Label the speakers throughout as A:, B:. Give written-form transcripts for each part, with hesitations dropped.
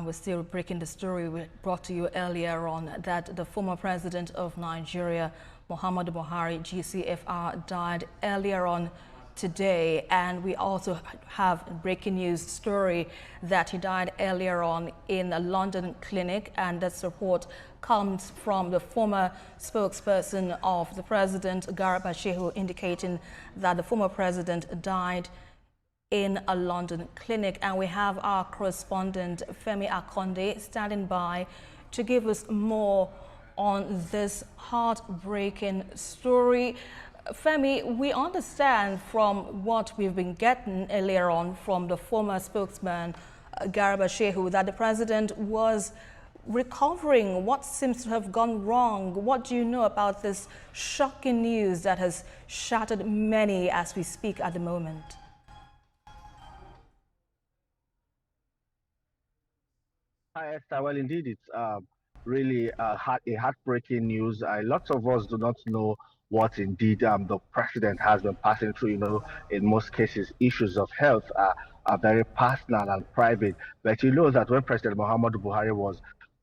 A: And we're still breaking the story we brought to you earlier on that the former president of Nigeria, Muhammadu Buhari, GCFR, died earlier on today. And we also have a breaking news story that he died earlier on in a London clinic, and this report comes from the former spokesperson of the president, Garba Shehu, indicating that the former president died in a London clinic. And we have our correspondent Femi Akonde standing by to give us more on this heartbreaking story. Femi, we understand from what we've been getting earlier on from the former spokesman, Garba Shehu, that the president was recovering. What seems to have gone wrong? What do you know about this shocking news that has shattered many as we speak at the moment?
B: Hi, Esther. Well, indeed, it's really heartbreaking news. Lots of us do not know what indeed the president has been passing through. In most cases, issues of health are very personal and private. But you know that when President Muhammadu Buhari was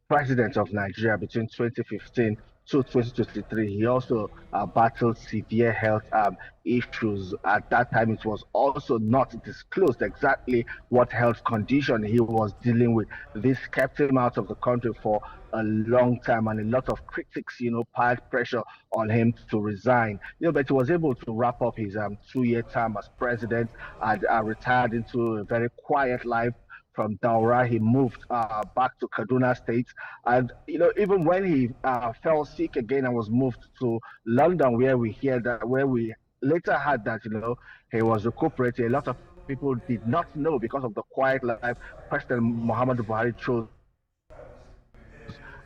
B: president of Nigeria between 2015 to 2023, he also battled severe health issues. At that time, it was also not disclosed exactly what health condition he was dealing with. This kept him out of the country for a long time, and a lot of critics, piled pressure on him to resign. But he was able to wrap up his 2-year term as president and retired into a very quiet life. From Daura, he moved back to Kaduna State, and even when he fell sick again and was moved to London, where we later heard that he was recuperating. A lot of people did not know because of the quiet life President Muhammadu Buhari chose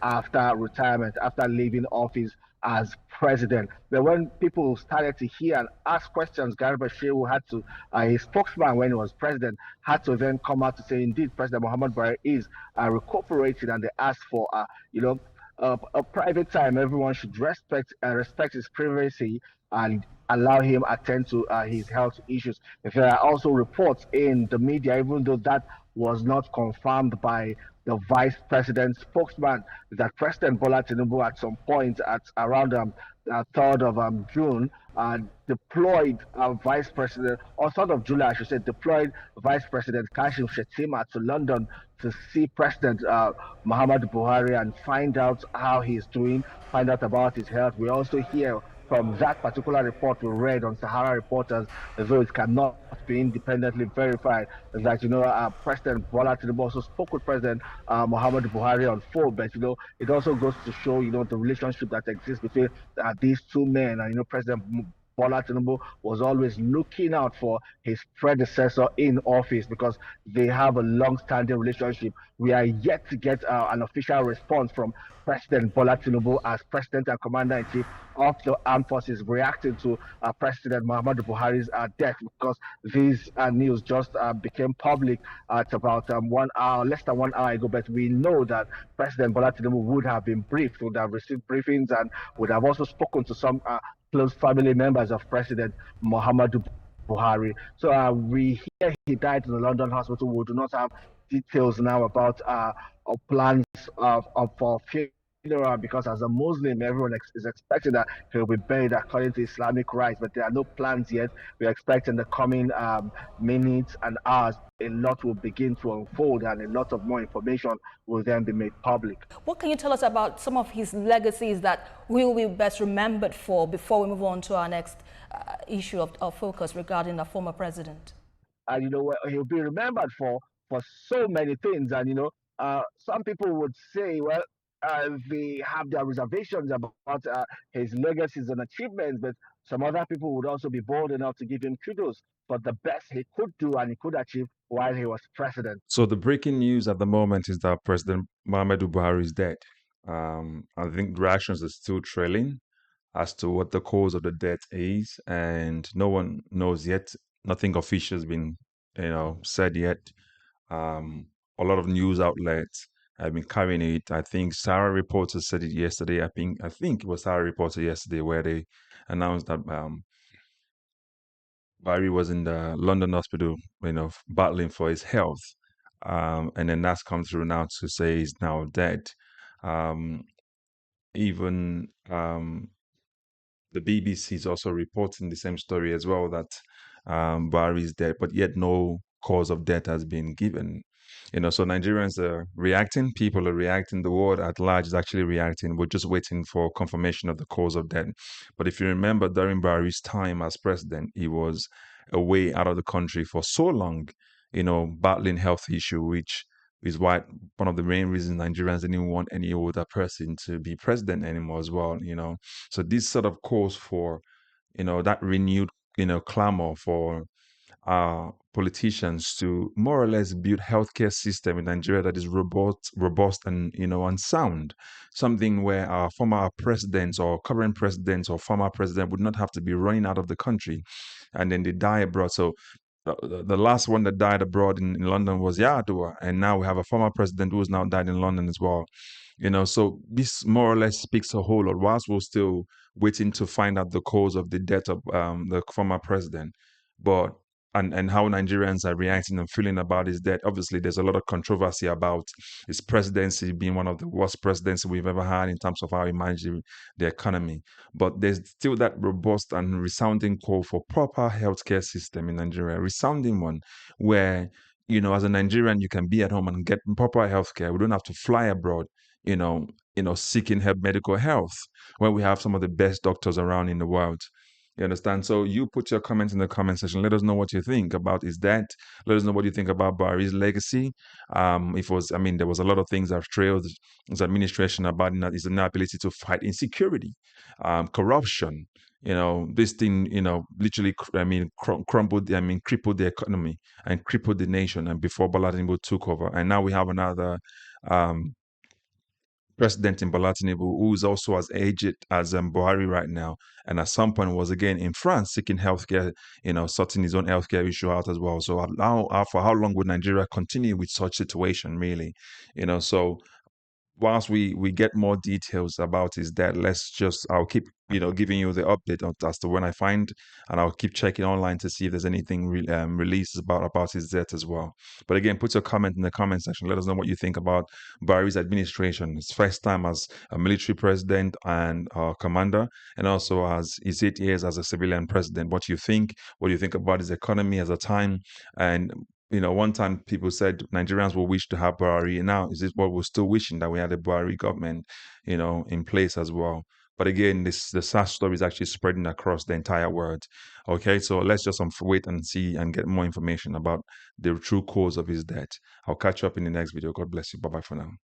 B: after retirement, after leaving office as president. But when people started to hear and ask questions, Garba Shehu had to, his spokesman when he was president, had to then come out to say, indeed, President Muhammadu Buhari is recuperating, and they asked for, a private time. Everyone should respect his privacy and allow him attend to his health issues. There are also reports in the media, even though that was not confirmed by the vice president's spokesman, that President Bola Tinubu at some point at around 3rd of June deployed Vice President, or 3rd of July, I should say, deployed Vice President Shettima to London to see President Muhammadu Buhari and find out how he's doing, find out about his health. We also hear from that particular report we read on Sahara Reporters, though it cannot be independently verified, that President Bola Tinubu also spoke with President Muhammadu Buhari on phone. But it also goes to show the relationship that exists between these two men. And President Bola Tinubu was always looking out for his predecessor in office because they have a long-standing relationship. We are yet to get an official response from President Bola Tinubu as President and Commander-in-Chief of the Armed Forces reacting to President Muhammadu Buhari's death, because this news just became public at about 1 hour, less than 1 hour ago. But we know that President Bola Tinubu would have been briefed, would have received briefings, and would have also spoken to some close family members of President Muhammadu Buhari. So we hear he died in the London hospital. We do not have details now about plans for funeral, because as a Muslim, everyone is expecting that he will be buried according to Islamic rites, but there are no plans yet. We expect in the coming minutes and hours, a lot will begin to unfold, and a lot of more information will then be made public.
A: What can you tell us about some of his legacies that we will be best remembered for before we move on to our next issue of focus regarding the former president?
B: And he'll be remembered for so many things. And some people would say, well, they have their reservations about his legacies and achievements, but some other people would also be bold enough to give him kudos for the best he could do and he could achieve while he was president.
C: So the breaking news at the moment is that President Muhammadu Buhari is dead. I think reactions are still trailing as to what the cause of the death is, and no one knows yet. Nothing official has been, said yet. A lot of news outlets have been carrying it. I think Sahara Reporters said it yesterday. I think it was Sahara Reporter yesterday where they announced that Barry was in the London hospital, battling for his health. And then that's come through now to say he's now dead. Um, even the BBC is also reporting the same story as well, that Buhari is dead, but yet no cause of death has been given. So Nigerians are reacting, people are reacting, the world at large is actually reacting. We're just waiting for confirmation of the cause of death. But if you remember, during Buhari's time as president, he was away out of the country for so long, battling health issue, which is why one of the main reasons Nigerians didn't want any older person to be president anymore as well. So this sort of calls for, that renewed, clamor for politicians to more or less build healthcare system in Nigeria that is robust and and sound. Something where our former presidents or current presidents or former president would not have to be running out of the country, and then they die abroad. So the last one that died abroad in London was Yar'Adua, and now we have a former president who has now died in London as well. So this more or less speaks a whole lot. Whilst we're still waiting to find out the cause of the death of the former president, but and how Nigerians are reacting and feeling about his death. Obviously, there's a lot of controversy about his presidency being one of the worst presidency we've ever had in terms of how he managed the economy. But there's still that robust and resounding call for proper healthcare system in Nigeria, a resounding one where, as a Nigerian, you can be at home and get proper healthcare. We don't have to fly abroad, seeking help, medical health, when we have some of the best doctors around in the world. You understand? So you put your comments in the comment section. Let us know what you think about his death. Let us know what you think about Buhari's legacy. There was a lot of things that have trailed his administration about his inability to fight insecurity, corruption. This thing, literally, crumbled, crippled the economy and crippled the nation. And before Bola Tinubu took over, and now we have another president in Bola Tinubu, who is also as aged as Buhari right now, and at some point was again in France seeking healthcare, sorting his own healthcare issue out as well. So for how long would Nigeria continue with such situation, really? So whilst we get more details about his death, I'll keep giving you the update as to when I find, and I'll keep checking online to see if there's anything released about his death as well. But again, put your comment in the comment section. Let us know what you think about Buhari's administration, his first time as a military president and commander, and also as his 8 years as a civilian president. What do you think about his economy as a time? And one time people said Nigerians will wish to have Buhari. And now, is this what we're still wishing, that we had a Buhari government, in place as well? But again, the sad story is actually spreading across the entire world. Okay, so let's just wait and see and get more information about the true cause of his death. I'll catch you up in the next video. God bless you. Bye-bye for now.